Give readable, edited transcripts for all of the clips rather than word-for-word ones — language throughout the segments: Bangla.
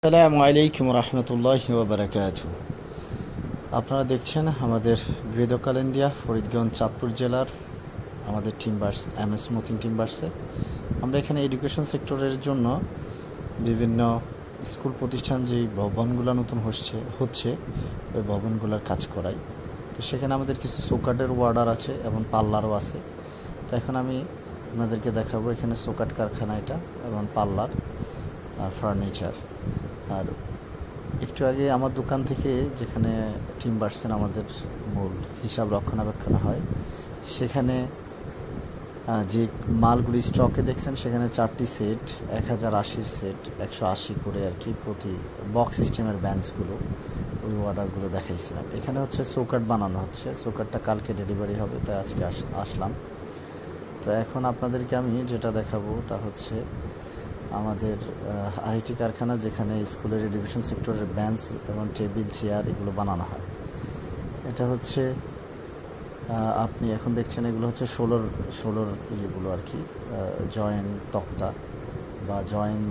আসসালামু আলাইকুম রহমতুল্লাহি ওয়া বারাকাতুহু। আপনারা দেখছেন আমাদের গৃহকালেন্দিয়া ফরিদগঞ্জ চাঁদপুর জেলার আমাদের টিম্বার্স এমএস মতিন টিম্বার্সে আমরা এখানে এডুকেশন সেক্টরের জন্য বিভিন্ন স্কুল প্রতিষ্ঠান যেই ভবনগুলো নতুন হচ্ছে ওই ভবনগুলোর কাজ করাই। তো সেখানে আমাদের কিছু চৌকাঠের অর্ডার আছে এবং পাল্লারও আছে। তো এখন আমি আপনাদেরকে দেখাবো এখানে চৌকাঠ কারখানা এটা এবং পাল্লার আর ফার্নিচার। আর একটু আগে আমার দোকান থেকে যেখানে টিম্বার্সের আমাদের মূল হিসাব রক্ষণাবেক্ষণ হয় সেখানে যে মালগুলি স্টকে দেখছেন সেখানে 4টি সেট 1080 সেট 180 করে আর কি প্রতি বক্স সিস্টেমের বেঞ্চগুলো ওই অর্ডারগুলো দেখাইছিলাম। এখানে হচ্ছে চৌকাঠ বানানো হচ্ছে, চৌকাঠটা কালকে ডেলিভারি হবে, তাই আজকে আসলাম। তো এখন আপনাদেরকে আমি যেটা দেখাবো তা হচ্ছে আমাদের আইটি কারখানা যেখানে স্কুলের এডুকেশন সেক্টরের বেঞ্চ এবং টেবিল চেয়ার এগুলো বানানো হয়। এটা হচ্ছে আপনি এখন দেখছেন এগুলো হচ্ছে ষোলোর ইয়েগুলো আর কি জয়েন্ট তক্তা বা জয়েন্ট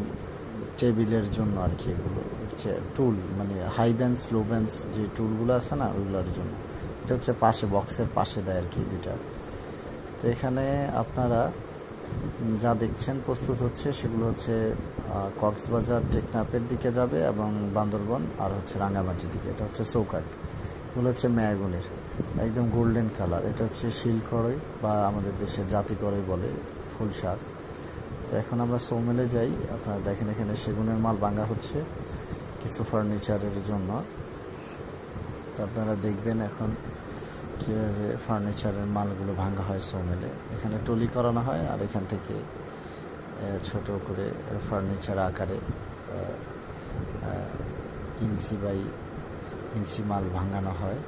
টেবিলের জন্য আর কি। এগুলো হচ্ছে টুল, মানে হাই বেঞ্চ লো বেঞ্চ যে টুলগুলো আছে না ওইগুলোর জন্য। এটা হচ্ছে পাশে বক্সের পাশে দেয় আর কি দুইটা। তো এখানে আপনারা যা দেখছেন প্রস্তুত হচ্ছে সেগুলো হচ্ছে কক্সবাজার টেকনাফের দিকে যাবে এবং বান্দরবন আর হচ্ছে রাঙ্গামাটির দিকে। এটা হচ্ছে চৌকাঠ, এগুলো হচ্ছে ম্যাগুনের একদম গোল্ডেন কালার। এটা হচ্ছে শিলকড়ই বা আমাদের দেশের জাতি কড়ই বলে, ফুল শাক। তো এখন আমরা সৌমেলে যাই। আপনারা দেখেন এখানে সেগুনের মাল ভাঙা হচ্ছে কিছু ফার্নিচারের জন্য। তো আপনারা দেখবেন এখন কীভাবে ফার্নিচারের মালগুলো ভাঙা হয় সৌমেলে। এখানে টলি করানো হয় আর এখান থেকে ছোট করে ফার্নিচার আকারে ইঞ্চি বাই ইঞ্চি মাল ভাঙানো হয়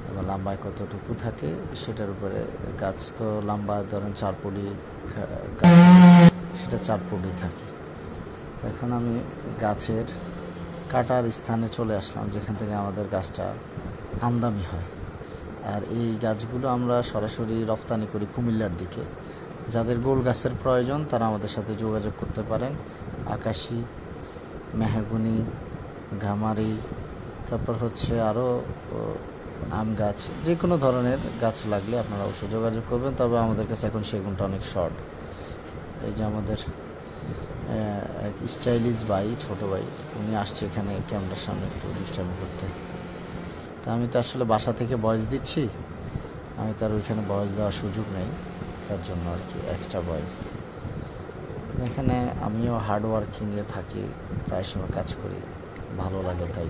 এবং লম্বায় কতটুকু থাকে সেটার উপরে। গাছ তো লম্বা ধরেন 4 পলি, সেটা 4 পলি থাকে। তো এখন আমি গাছের কাটার স্থানে চলে আসলাম যেখান থেকে আমাদের গাছটা আমদানি হয়। আর এই গাছগুলো আমরা সরাসরি রপ্তানি করি কুমিল্লার দিকে। যাদের গোল গাছের প্রয়োজন তারা আমাদের সাথে যোগাযোগ করতে পারেন। আকাশি, মেহগনি, ঘামারি, তারপর হচ্ছে আরও আম গাছ, যে কোনো ধরনের গাছ লাগলে আপনারা অবশ্যই যোগাযোগ করবেন। তবে আমাদের কাছে এখন সেগুনটা অনেক শর্ট। এই যে আমাদের এক স্টাইলিশ ভাই, ছোটো ভাই, উনি আসছে এখানে ক্যামেরার সামনে একটু দুষ্টামি করতে। তা আমি তো আসলে বাসা থেকে ভয়েস দিচ্ছি, আমি তার ওইখানে ভয়েস দেওয়ার সুযোগ নেই, তার জন্য আর কি এক্সট্রা ভয়েস। এখানে আমিও হার্ড ওয়ার্কিংয়ে থাকি, প্রায় সময় কাজ করি, ভালো লাগে তাই।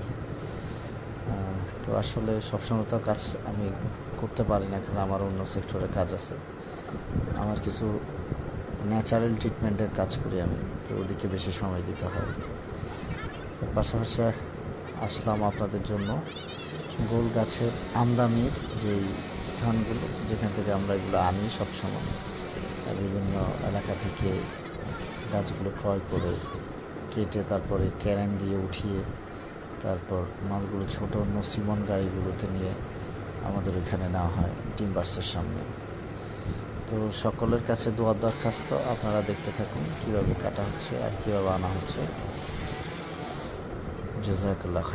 তো আসলে সবসময় তো কাজ আমি করতে পারি না, কারণ আমার অন্য সেক্টরে কাজ আছে। আমার কিছু ন্যাচারাল ট্রিটমেন্টের কাজ করি আমি, তো ওদিকে বেশি সময় দিতে হয়। তো পাশাপাশি আসলাম আপনাদের জন্য গোল গাছের আমদানির যেই স্থানগুলো যেখান থেকে আমরা এগুলো আনি সবসময়, বিভিন্ন এলাকা থেকে গাছগুলো ক্রয় করে কেটে তারপরে ক্যারেন দিয়ে উঠিয়ে তারপর মালগুলো ছোটো নসিমন গাড়িগুলোতে নিয়ে আমাদের এখানে নেওয়া হয় টিম্বার্সের সামনে। তো সকলের কাছে দোয়ার দরখাস্ত, আপনারা দেখতে থাকুন কীভাবে কাটা হচ্ছে আর কীভাবে আনা হচ্ছে। জাযাকাল্লাহ খাইর।